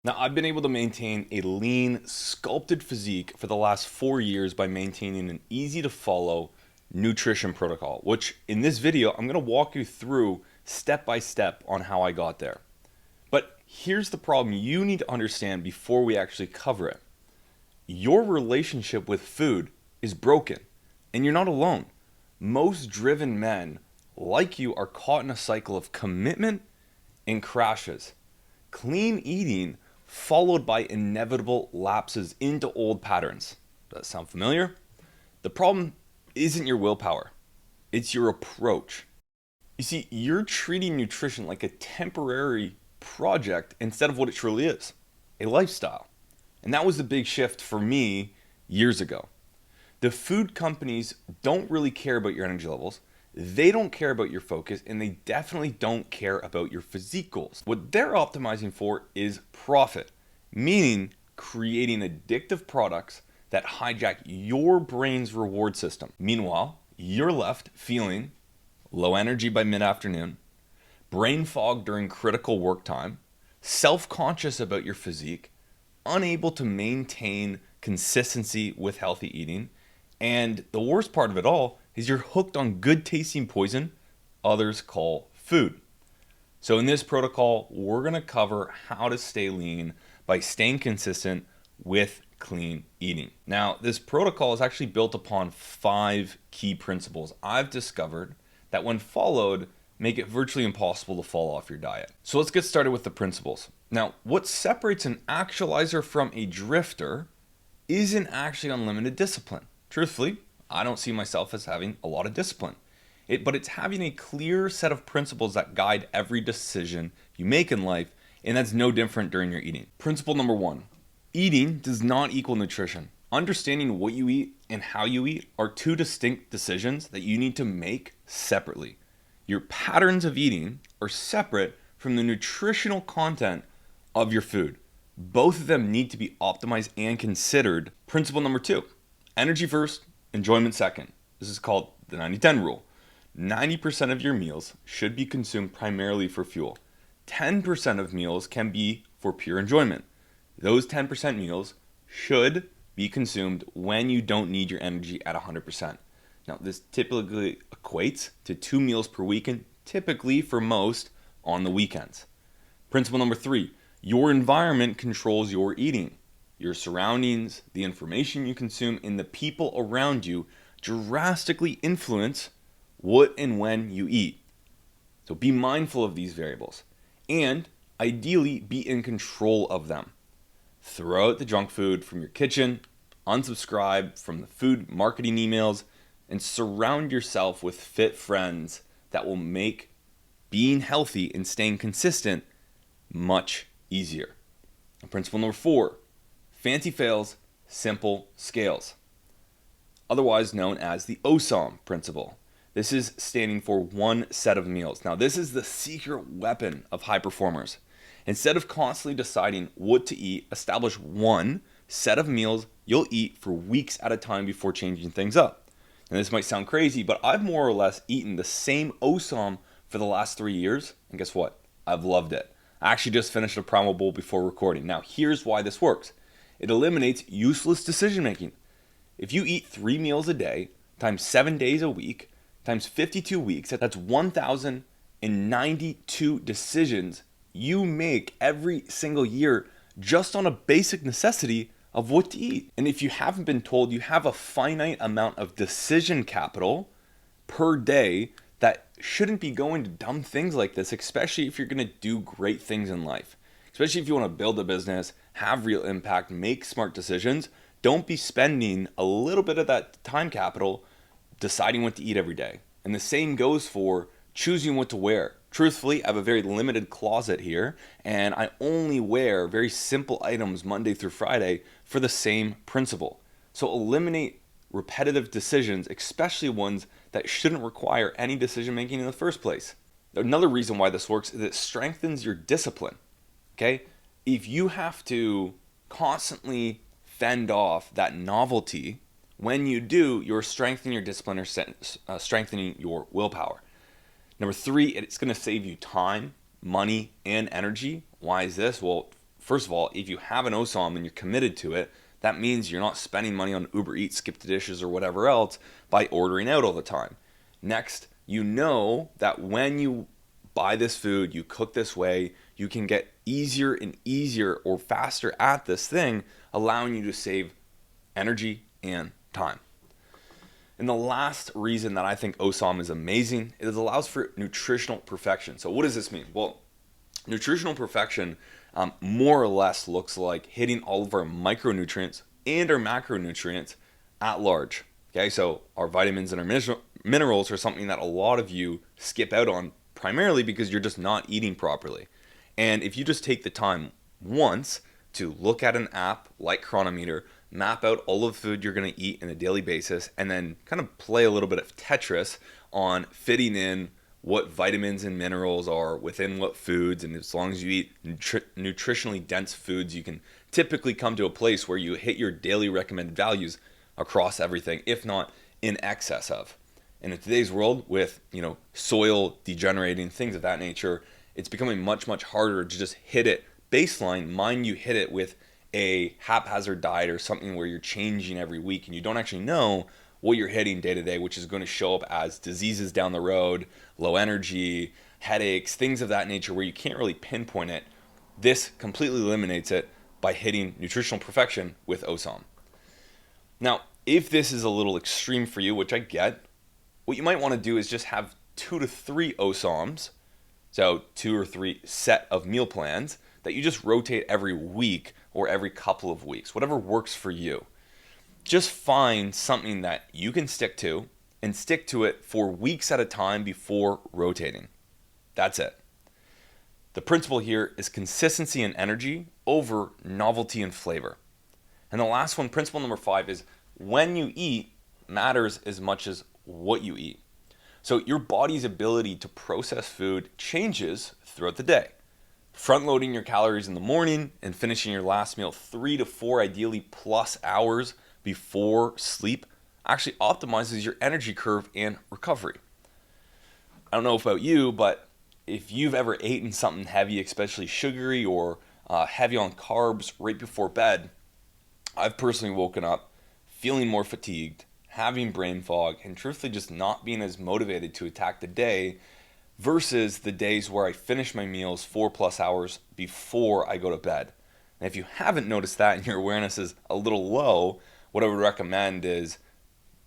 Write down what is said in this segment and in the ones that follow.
Now, I've been able to maintain a lean, sculpted physique for the last 4 years by maintaining an easy to follow nutrition protocol, which in this video, I'm gonna walk you through step by step on how I got there. But here's the problem you need to understand before we actually cover it. Your relationship with food is broken, and you're not alone. Most driven men like you are caught in a cycle of commitment and crashes. Clean eating followed by inevitable lapses into old patterns. Does that sound familiar? The problem isn't your willpower, it's your approach. You see, you're treating nutrition like a temporary project instead of what it truly is, a lifestyle. And that was the big shift for me years ago. The food companies don't really care about your energy levels. They don't care about your focus, and they definitely don't care about your physique goals. What they're optimizing for is profit, meaning creating addictive products that hijack your brain's reward system. Meanwhile, you're left feeling low energy by mid-afternoon, brain fog during critical work time, self-conscious about your physique, unable to maintain consistency with healthy eating, and the worst part of it all is you're hooked on good tasting poison others call food. So in this protocol, we're gonna cover how to stay lean by staying consistent with clean eating. Now, this protocol is actually built upon 5 key principles I've discovered that when followed, make it virtually impossible to fall off your diet. So let's get started with the principles. Now, what separates an actualizer from a drifter isn't actually unlimited discipline. Truthfully, I don't see myself as having a lot of discipline. But it's having a clear set of principles that guide every decision you make in life, and that's no different during your eating. Principle number 1, eating does not equal nutrition. Understanding what you eat and how you eat are 2 distinct decisions that you need to make separately. Your patterns of eating are separate from the nutritional content of your food. Both of them need to be optimized and considered. Principle number 2, energy first, enjoyment second. This is called the 90-10 rule. 90% of your meals should be consumed primarily for fuel. 10% of meals can be for pure enjoyment. Those 10% meals should be consumed when you don't need your energy at 100%. Now, this typically equates to 2 meals per weekend, typically for most on the weekends. Principle number 3, your environment controls your eating. Your surroundings, the information you consume, and the people around you drastically influence what and when you eat. So be mindful of these variables and ideally be in control of them. Throw out the junk food from your kitchen, unsubscribe from the food marketing emails, and surround yourself with fit friends that will make being healthy and staying consistent much easier. And principle number 4, fancy fails, simple scales, otherwise known as the OSOM principle. This is standing for one set of meals. Now, this is the secret weapon of high performers. Instead of constantly deciding what to eat, establish one set of meals you'll eat for weeks at a time before changing things up. And this might sound crazy, but I've more or less eaten the same OSOM for the last 3 years, and guess what? I've loved it. I actually just finished a primal bowl before recording. Now, here's why this works. It eliminates useless decision making. If you eat 3 meals a day times 7 days a week times 52 weeks, that's 1,092 decisions you make every single year just on a basic necessity of what to eat. And if you haven't been told, you have a finite amount of decision capital per day that shouldn't be going to dumb things like this, especially if you're going to do great things in life. Especially if you want to build a business, have real impact, make smart decisions. Don't be spending a little bit of that time capital deciding what to eat every day. And the same goes for choosing what to wear. Truthfully, I have a very limited closet here, and I only wear very simple items Monday through Friday for the same principle. So eliminate repetitive decisions, especially ones that shouldn't require any decision making in the first place. Another reason why this works is it strengthens your discipline. Okay? If you have to constantly fend off that novelty, when you do, you're strengthening your discipline or strengthening your willpower. Number 3, it's going to save you time, money, and energy. Why is this? Well, First of all, if you have an OSOM and you're committed to it, that means you're not spending money on Uber Eats, Skip the Dishes, or whatever else by ordering out all the time. Next, you know that when you buy this food, you cook this way, you can get easier and easier or faster at this thing, allowing you to save energy and time. And the last reason that I think OSOM is amazing is it allows for nutritional perfection. So what does this mean? Well, nutritional perfection more or less looks like hitting all of our micronutrients and our macronutrients at large. Okay, so our vitamins and our minerals are something that a lot of you skip out on primarily because you're just not eating properly. And if you just take the time once to look at an app like Chronometer, map out all of the food you're going to eat on a daily basis, and then kind of play a little bit of Tetris on fitting in what vitamins and minerals are within what foods. And as long as you eat nutritionally dense foods, you can typically come to a place where you hit your daily recommended values across everything, if not in excess of. And in today's world with, soil degenerating, things of that nature, it's becoming much, much harder to just hit it baseline. Mind you hit it with a haphazard diet or something where you're changing every week and you don't actually know what you're hitting day to day, which is going to show up as diseases down the road, low energy, headaches, things of that nature where you can't really pinpoint it. This completely eliminates it by hitting nutritional perfection with OSOM. Now, if this is a little extreme for you, which I get, what you might want to do is just have 2 to 3 OSOMs, so 2 or 3 set of meal plans that you just rotate every week or every couple of weeks, whatever works for you. Just find something that you can stick to and stick to it for weeks at a time before rotating. That's it. The principle here is consistency and energy over novelty and flavor. And the last one, principle number 5, is when you eat matters as much as what you eat. So your body's ability to process food changes throughout the day. Front loading your calories in the morning and finishing your last meal 3 to 4 ideally plus hours before sleep actually optimizes your energy curve and recovery. I don't know about you, but if you've ever eaten something heavy, especially sugary or heavy on carbs right before bed, I've personally woken up feeling more fatigued, having brain fog, and truthfully just not being as motivated to attack the day versus the days where I finish my meals 4+ hours before I go to bed. And if you haven't noticed that and your awareness is a little low, what I would recommend is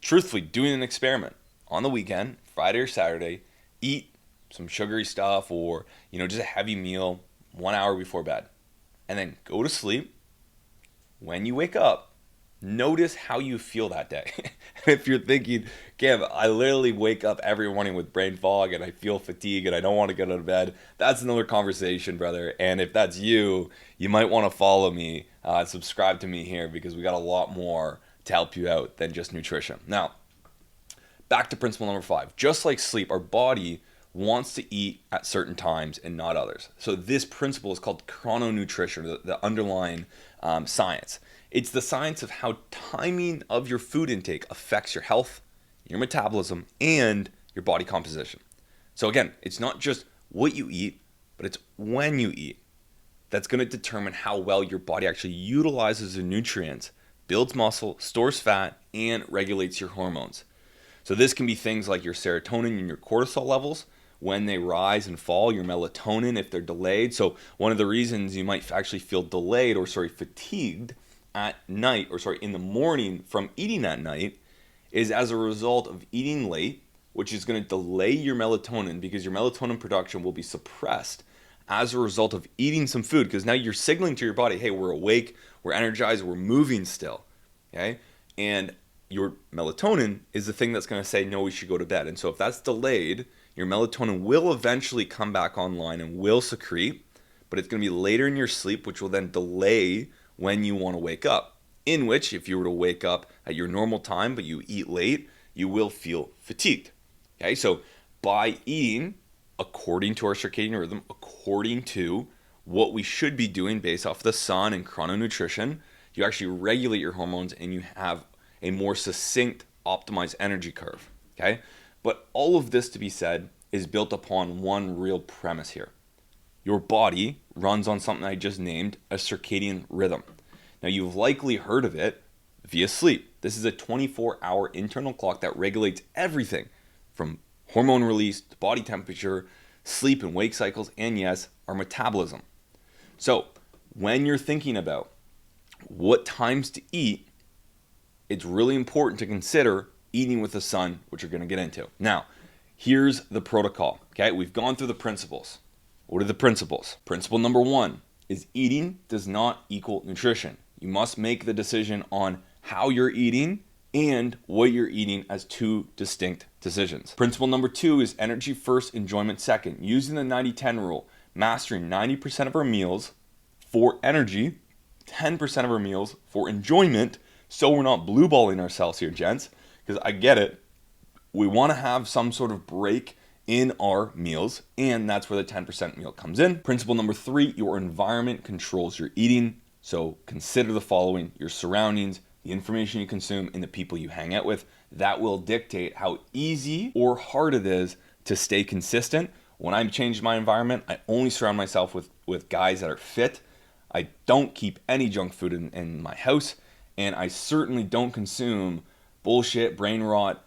truthfully doing an experiment on the weekend, Friday or Saturday, eat some sugary stuff or, just a heavy meal 1 hour before bed, and then go to sleep. When you wake up, notice how you feel that day. If you're thinking, Cam, I literally wake up every morning with brain fog and I feel fatigue and I don't want to get out of bed, that's another conversation, brother. And if that's you, you might want to follow me, subscribe to me here, because we got a lot more to help you out than just nutrition. Now, back to principle number 5. Just like sleep, our body wants to eat at certain times and not others. So this principle is called chrononutrition, the underlying science. It's the science of how timing of your food intake affects your health, your metabolism, and your body composition. So again, it's not just what you eat, but it's when you eat. That's going to determine how well your body actually utilizes the nutrients, builds muscle, stores fat, and regulates your hormones. So this can be things like your serotonin and your cortisol levels, when they rise and fall, your melatonin if they're delayed. So one of the reasons you might actually feel fatigued at night, in the morning from eating at night, is as a result of eating late, which is going to delay your melatonin, because your melatonin production will be suppressed as a result of eating some food, because now you're signaling to your body, hey, we're awake, we're energized, we're moving still, okay? And your melatonin is the thing that's going to say, no, we should go to bed. And so if that's delayed, your melatonin will eventually come back online and will secrete, but it's going to be later in your sleep, which will then delay when you want to wake up, in which if you were to wake up at your normal time but you eat late, you will feel fatigued. Okay, so by eating according to our circadian rhythm, according to what we should be doing based off the sun and chrononutrition, you actually regulate your hormones and you have a more succinct, optimized energy curve. Okay, but all of this, to be said, is built upon one real premise here. your body runs on something I just named a circadian rhythm. Now, you've likely heard of it via sleep. This is a 24-hour internal clock that regulates everything from hormone release to body temperature, sleep and wake cycles, and yes, our metabolism. So when you're thinking about what times to eat, it's really important to consider eating with the sun, which you're going to get into. Now, here's the protocol. Okay, we've gone through the principles. What are the principles? Principle number 1 is eating does not equal nutrition. You must make the decision on how you're eating and what you're eating as two distinct decisions. Principle number 2 is energy first, enjoyment second. Using the 90-10 rule, mastering 90% of our meals for energy, 10% of our meals for enjoyment, so we're not blue balling ourselves here, gents, because I get it. We want to have some sort of break in our meals, and that's where the 10% meal comes in. Principle number 3, your environment controls your eating. So consider the following: your surroundings, the information you consume, and the people you hang out with. That will dictate how easy or hard it is to stay consistent. When I change my environment, I only surround myself with guys that are fit. I don't keep any junk food in my house, and I certainly don't consume bullshit, brain rot,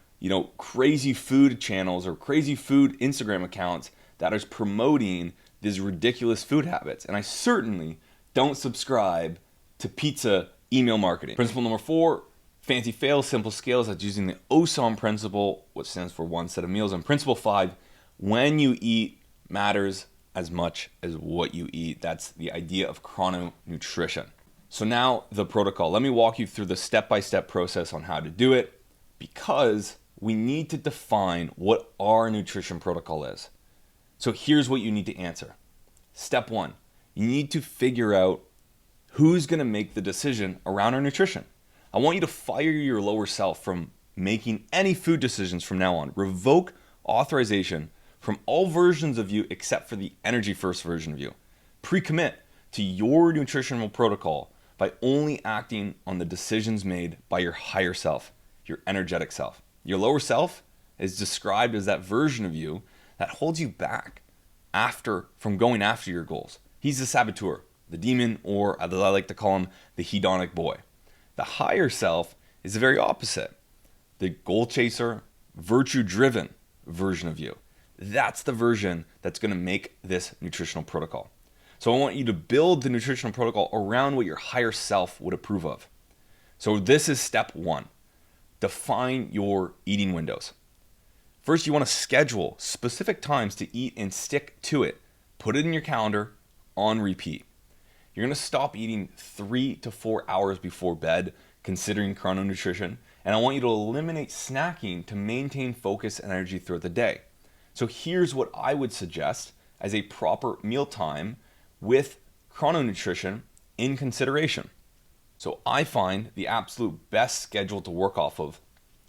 crazy food channels or crazy food Instagram accounts that is promoting these ridiculous food habits. And I certainly don't subscribe to pizza email marketing. Principle number 4, fancy fails, simple scales. That's using the OSOM principle, which stands for one set of meals. And principle 5, when you eat matters as much as what you eat. That's the idea of chrononutrition. So now the protocol. Let me walk you through the step-by-step process on how to do it, because we need to define what our nutrition protocol is. So here's what you need to answer. Step 1, you need to figure out who's going to make the decision around our nutrition. I want you to fire your lower self from making any food decisions from now on. Revoke authorization from all versions of you except for the energy first version of you. Pre-commit to your nutritional protocol by only acting on the decisions made by your higher self, your energetic self. Your lower self is described as that version of you that holds you back from going after your goals. He's the saboteur, the demon, or as I like to call him, the hedonic boy. The higher self is the very opposite, the goal chaser, virtue-driven version of you. That's the version that's going to make this nutritional protocol. So I want you to build the nutritional protocol around what your higher self would approve of. So this is step 1. Define your eating windows. First, you want to schedule specific times to eat and stick to it. Put it in your calendar on repeat. You're going to stop eating 3 to 4 hours before bed, considering chrononutrition, and I want you to eliminate snacking to maintain focus and energy throughout the day. So here's what I would suggest as a proper mealtime with chrononutrition in consideration. So I find the absolute best schedule to work off of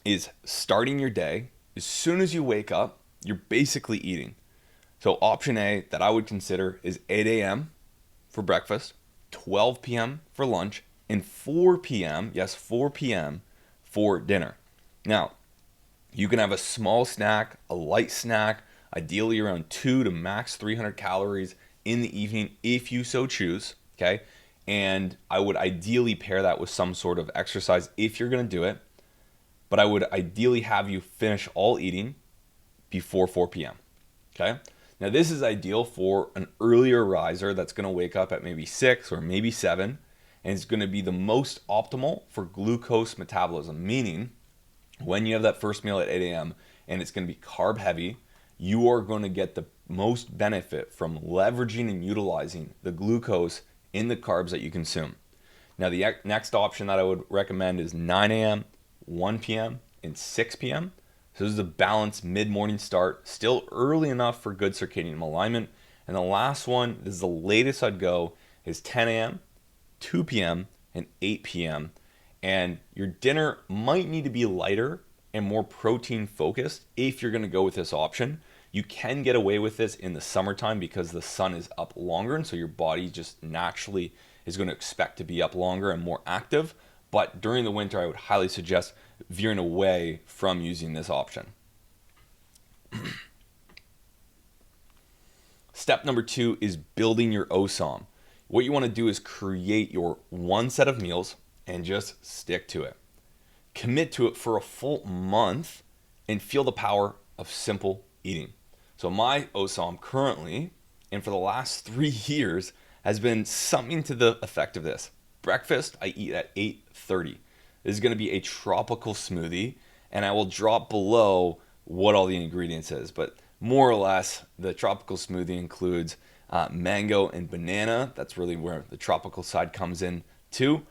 is starting your day. As soon as you wake up, you're basically eating. So option A that I would consider is 8 a.m. for breakfast, 12 p.m. for lunch, and 4 p.m., yes, 4 p.m. for dinner. Now, you can have a small snack, a light snack, ideally around 2 to max 300 calories in the evening if you so choose, okay? And I would ideally pair that with some sort of exercise if you're going to do it. But I would ideally have you finish all eating before 4 p.m., okay? Now, this is ideal for an earlier riser that's going to wake up at maybe 6 or maybe 7, and it's going to be the most optimal for glucose metabolism, meaning when you have that first meal at 8 a.m. and it's going to be carb heavy, you are going to get the most benefit from leveraging and utilizing the glucose in the carbs that you consume. Now, the next option that I would recommend is 9 a.m., 1 p.m., and 6 p.m. So this is a balanced mid-morning start, still early enough for good circadian alignment. And the last one, this is the latest I'd go, is 10 a.m., 2 p.m., and 8 p.m. And your dinner might need to be lighter and more protein focused if you're going to go with this option. You can get away with this in the summertime because the sun is up longer, and so your body just naturally is going to expect to be up longer and more active. But during the winter, I would highly suggest veering away from using this option. Step number 2 is building your OSOM. What you want to do is create your one set of meals and just stick to it. Commit to it for a full month and feel the power of simple eating. So my OSOM currently, and for the last 3 years, has been something to the effect of this. Breakfast, I eat at 8:30. This is going to be a tropical smoothie, and I will drop below what all the ingredients is. But more or less, the tropical smoothie includes mango and banana. That's really where the tropical side comes in too,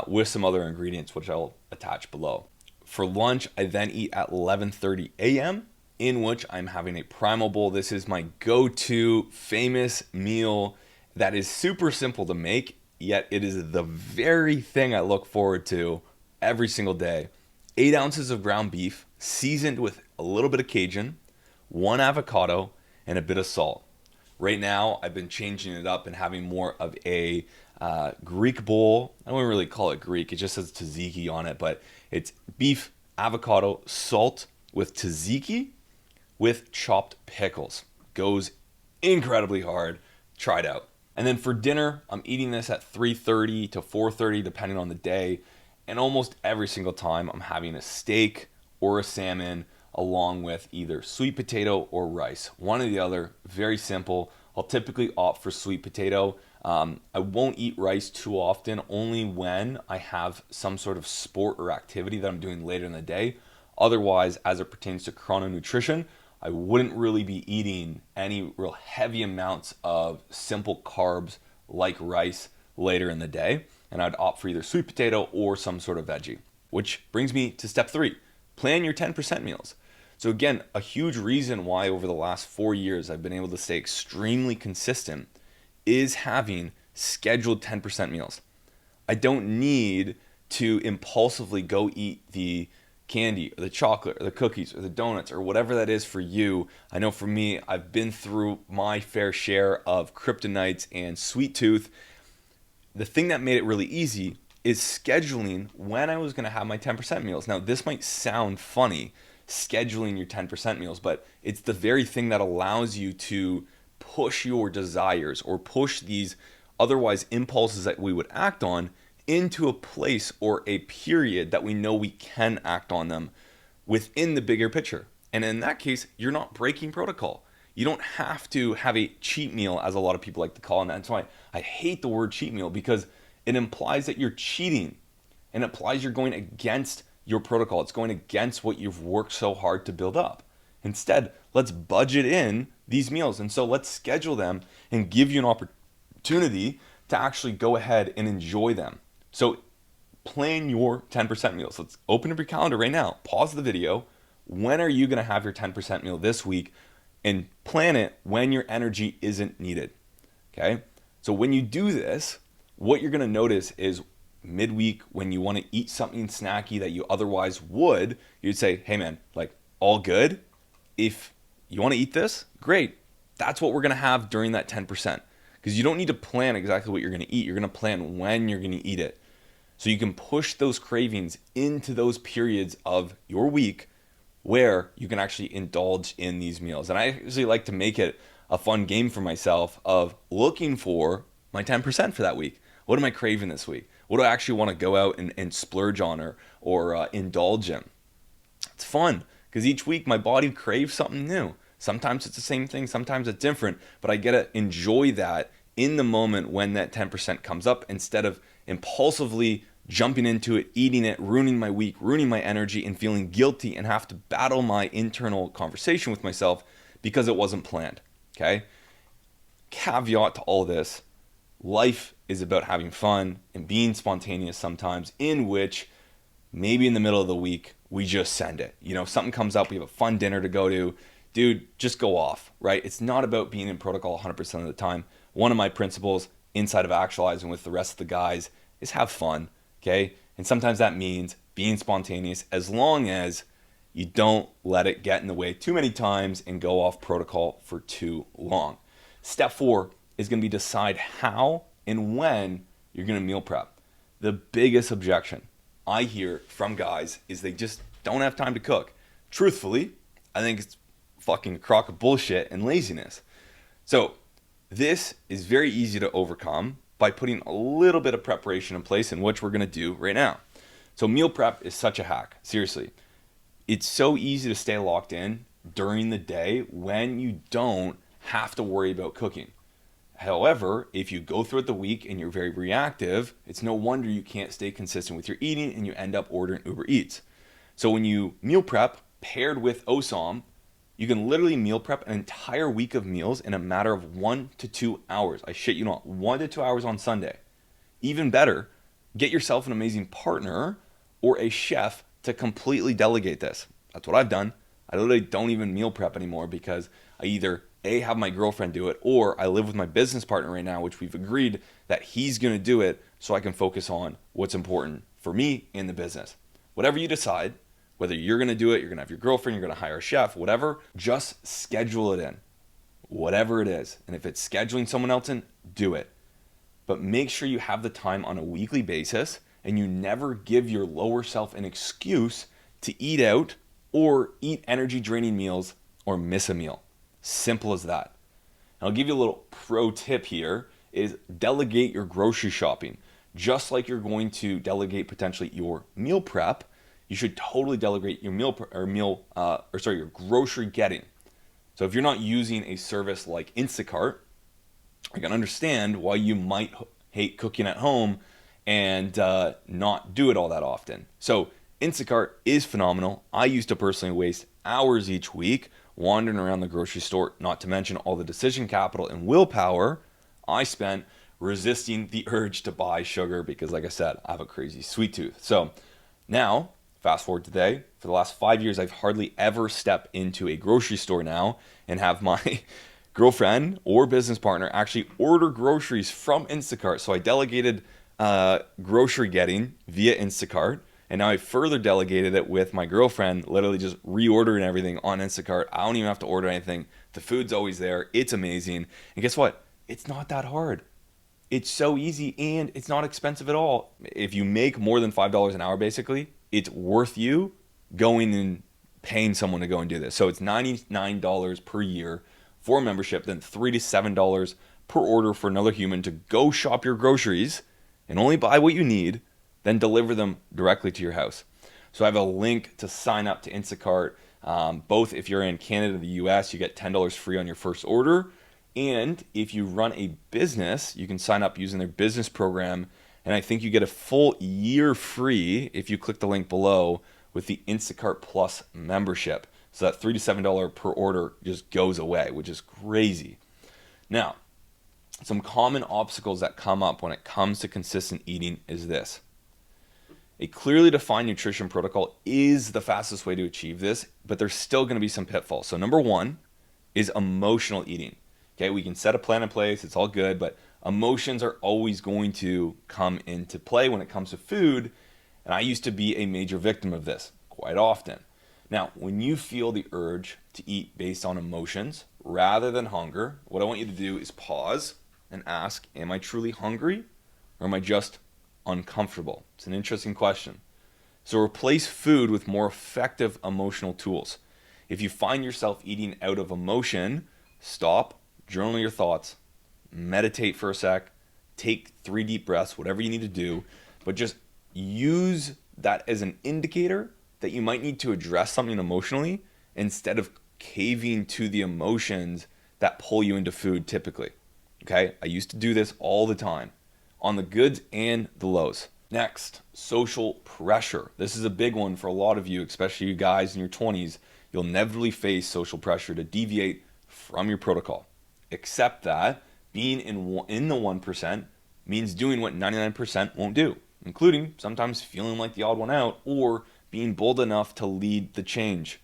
with some other ingredients, which I'll attach below. For lunch, I then eat at 11:30 a.m., in which I'm having a primal bowl. This is my go-to famous meal that is super simple to make, yet it is the very thing I look forward to every single day. 8 ounces of ground beef, seasoned with a little bit of Cajun, 1 avocado, and a bit of salt. Right now, I've been changing it up and having more of a Greek bowl. I don't really call it Greek. It just says tzatziki on it, but it's beef, avocado, salt with tzatziki with chopped pickles. Goes incredibly hard. Try it out. And then for dinner, I'm eating this at 3:30 to 4:30, depending on the day. And almost every single time, I'm having a steak or a salmon along with either sweet potato or rice. One or the other, very simple. I'll typically opt for sweet potato. I won't eat rice too often, only when I have some sort of sport or activity that I'm doing later in the day. Otherwise, as it pertains to chrononutrition, I wouldn't really be eating any real heavy amounts of simple carbs like rice later in the day. And I'd opt for either sweet potato or some sort of veggie. Which brings me to step 3, plan your 10% meals. So again, a huge reason why over the last 4 years I've been able to stay extremely consistent is having scheduled 10% meals. I don't need to impulsively go eat the candy or the chocolate or the cookies or the donuts or whatever that is for you. I know for me, I've been through my fair share of kryptonites and sweet tooth. The thing that made it really easy is scheduling when I was going to have my 10% meals. Now, this might sound funny, scheduling your 10% meals, but it's the very thing that allows you to push your desires or push these otherwise impulses that we would act on into a place or a period that we know we can act on them within the bigger picture. And in that case, you're not breaking protocol. You don't have to have a cheat meal, as a lot of people like to call it. And that's why I hate the word cheat meal, because it implies that you're cheating and it implies you're going against your protocol. It's going against what you've worked so hard to build up. Instead, let's budget in these meals. And so let's schedule them and give you an opportunity to actually go ahead and enjoy them. So plan your 10% meals. Let's open up your calendar right now. Pause the video. When are you going to have your 10% meal this week? And plan it when your energy isn't needed. Okay? So when you do this, what you're going to notice is midweek, when you want to eat something snacky that you otherwise would, you'd say, hey man, like, all good. If you want to eat this, great. That's what we're going to have during that 10%. Because you don't need to plan exactly what you're going to eat. You're going to plan when you're going to eat it. So you can push those cravings into those periods of your week where you can actually indulge in these meals. And I usually like to make it a fun game for myself of looking for my 10% for that week. What am I craving this week? What do I actually want to go out and splurge on or indulge in? It's fun because each week my body craves something new. Sometimes it's the same thing, sometimes it's different, but I get to enjoy that in the moment when that 10% comes up instead of impulsively jumping into it, eating it, ruining my week, ruining my energy, and feeling guilty and have to battle my internal conversation with myself because it wasn't planned. Okay? Caveat to all this, life is about having fun and being spontaneous sometimes, in which maybe in the middle of the week, we just send it. You know, something comes up, we have a fun dinner to go to, dude, just go off, right? It's not about being in protocol 100% of the time. One of my principles inside of Actualizing with the rest of the guys is have fun. Okay? And sometimes that means being spontaneous as long as you don't let it get in the way too many times and go off protocol for too long. Step 4 is going to be decide how and when you're going to meal prep. The biggest objection I hear from guys is they just don't have time to cook. Truthfully, I think it's fucking a crock of bullshit and laziness. So This is very easy to overcome by putting a little bit of preparation in place, in which we're going to do right now. So meal prep is such a hack. Seriously, it's so easy to stay locked in during the day when you don't have to worry about cooking. However, if you go throughout the week and you're very reactive, it's no wonder you can't stay consistent with your eating and you end up ordering Uber Eats. So when you meal prep paired with OSOM, you can literally meal prep an entire week of meals in a matter of 1 to 2 hours. I shit you not, 1 to 2 hours on Sunday. Even better, get yourself an amazing partner or a chef to completely delegate this. That's what I've done. I literally don't even meal prep anymore because I either have my girlfriend do it, or I live with my business partner right now, which we've agreed that he's going to do it so I can focus on what's important for me and the business. Whatever you decide, whether you're going to do it, you're going to have your girlfriend, you're going to hire a chef, whatever, just schedule it in. Whatever it is. And if it's scheduling someone else in, do it. But make sure you have the time on a weekly basis and you never give your lower self an excuse to eat out or eat energy draining meals or miss a meal. Simple as that. And I'll give you a little pro tip here is delegate your grocery shopping. Just like you're going to delegate potentially your meal prep, you should totally delegate your your grocery getting. So if you're not using a service like Instacart, I can understand why you might hate cooking at home and not do it all that often. So Instacart is phenomenal. I used to personally waste hours each week wandering around the grocery store, not to mention all the decision capital and willpower I spent resisting the urge to buy sugar because, like I said, I have a crazy sweet tooth. So now, fast forward today, for the last 5 years, I've hardly ever stepped into a grocery store now and have my girlfriend or business partner actually order groceries from Instacart. So I delegated grocery getting via Instacart. And now I further delegated it with my girlfriend, literally just reordering everything on Instacart. I don't even have to order anything. The food's always there. It's amazing. And guess what? It's not that hard. It's so easy and it's not expensive at all. If you make more than $5 an hour, basically, it's worth you going and paying someone to go and do this. So it's $99 per year for a membership, then $3 to $7 per order for another human to go shop your groceries and only buy what you need, then deliver them directly to your house. So I have a link to sign up to Instacart. Both if you're in Canada and the US, you get $10 free on your first order. And if you run a business, you can sign up using their business program. And I think you get a full year free if you click the link below with the Instacart Plus membership. So that $3 to $7 per order just goes away, which is crazy. Now, some common obstacles that come up when it comes to consistent eating is this. A clearly defined nutrition protocol is the fastest way to achieve this, but there's still going to be some pitfalls. So number one is emotional eating. Okay, we can set a plan in place, it's all good, but emotions are always going to come into play when it comes to food, and I used to be a major victim of this quite often. Now, when you feel the urge to eat based on emotions rather than hunger, what I want you to do is pause and ask, am I truly hungry or am I just uncomfortable? It's an interesting question. So replace food with more effective emotional tools. If you find yourself eating out of emotion, stop, journal your thoughts, meditate for a sec, take 3 deep breaths, whatever you need to do, but just use that as an indicator that you might need to address something emotionally instead of caving to the emotions that pull you into food typically. Okay, I used to do this all the time on the goods and the lows. Next, social pressure. This is a big one for a lot of you, especially you guys in your 20s. You'll inevitably face social pressure to deviate from your protocol. Except that being in the 1% means doing what 99% won't do, including sometimes feeling like the odd one out or being bold enough to lead the change.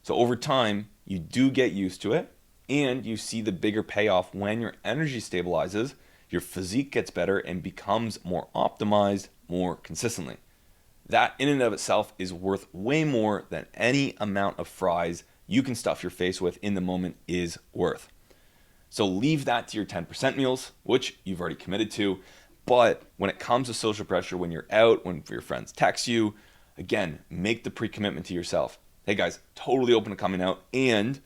So over time, you do get used to it and you see the bigger payoff when your energy stabilizes, your physique gets better and becomes more optimized more consistently. That in and of itself is worth way more than any amount of fries you can stuff your face with in the moment is worth. So leave that to your 10% meals, which you've already committed to. But when it comes to social pressure, when you're out, when your friends text you, again, make the pre-commitment to yourself. Hey guys, totally open to coming out and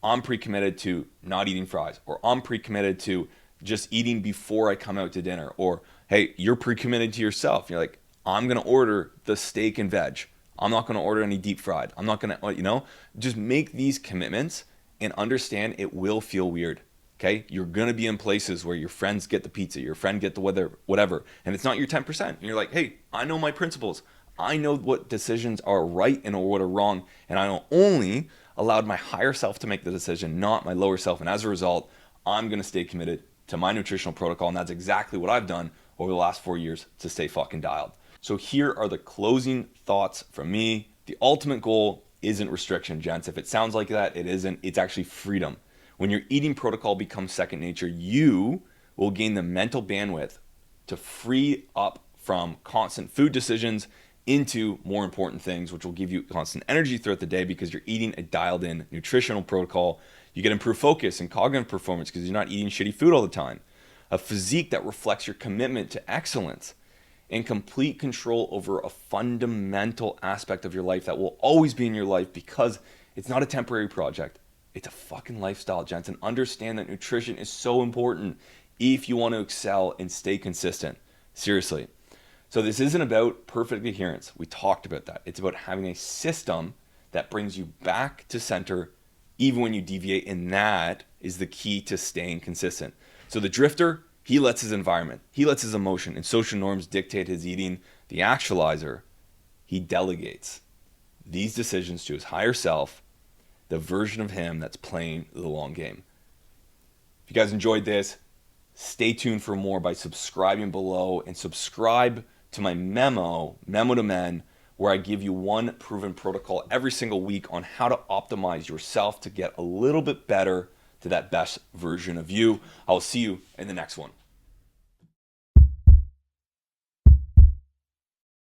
I'm pre-committed to not eating fries, or I'm pre-committed to just eating before I come out to dinner. Or, hey, you're pre-committed to yourself. You're like, I'm going to order the steak and veg. I'm not going to order any deep fried. I'm not going to, just make these commitments and understand it will feel weird. Okay, you're gonna be in places where your friends get the pizza, your friend get the whatever, and it's not your 10%. And you're like, hey, I know my principles. I know what decisions are right and what are wrong, and I only allowed my higher self to make the decision, not my lower self. And as a result, I'm gonna stay committed to my nutritional protocol, and that's exactly what I've done over the last 4 years to stay fucking dialed. So here are the closing thoughts from me. The ultimate goal isn't restriction, gents. If it sounds like that, it isn't. It's actually freedom. When your eating protocol becomes second nature, you will gain the mental bandwidth to free up from constant food decisions into more important things, which will give you constant energy throughout the day because you're eating a dialed in nutritional protocol. You get improved focus and cognitive performance because you're not eating shitty food all the time. A physique that reflects your commitment to excellence, and complete control over a fundamental aspect of your life that will always be in your life because it's not a temporary project. It's a fucking lifestyle, gents, and understand that nutrition is so important if you want to excel and stay consistent. Seriously. So this isn't about perfect adherence. We talked about that. It's about having a system that brings you back to center even when you deviate, and that is the key to staying consistent. So the drifter, he lets his environment, he lets his emotion and social norms dictate his eating. The actualizer, he delegates these decisions to his higher self, the version of him that's playing the long game. If you guys enjoyed this, stay tuned for more by subscribing below, and subscribe to my memo to Men, where I give you one proven protocol every single week on how to optimize yourself to get a little bit better to that best version of you. I'll see you in the next one.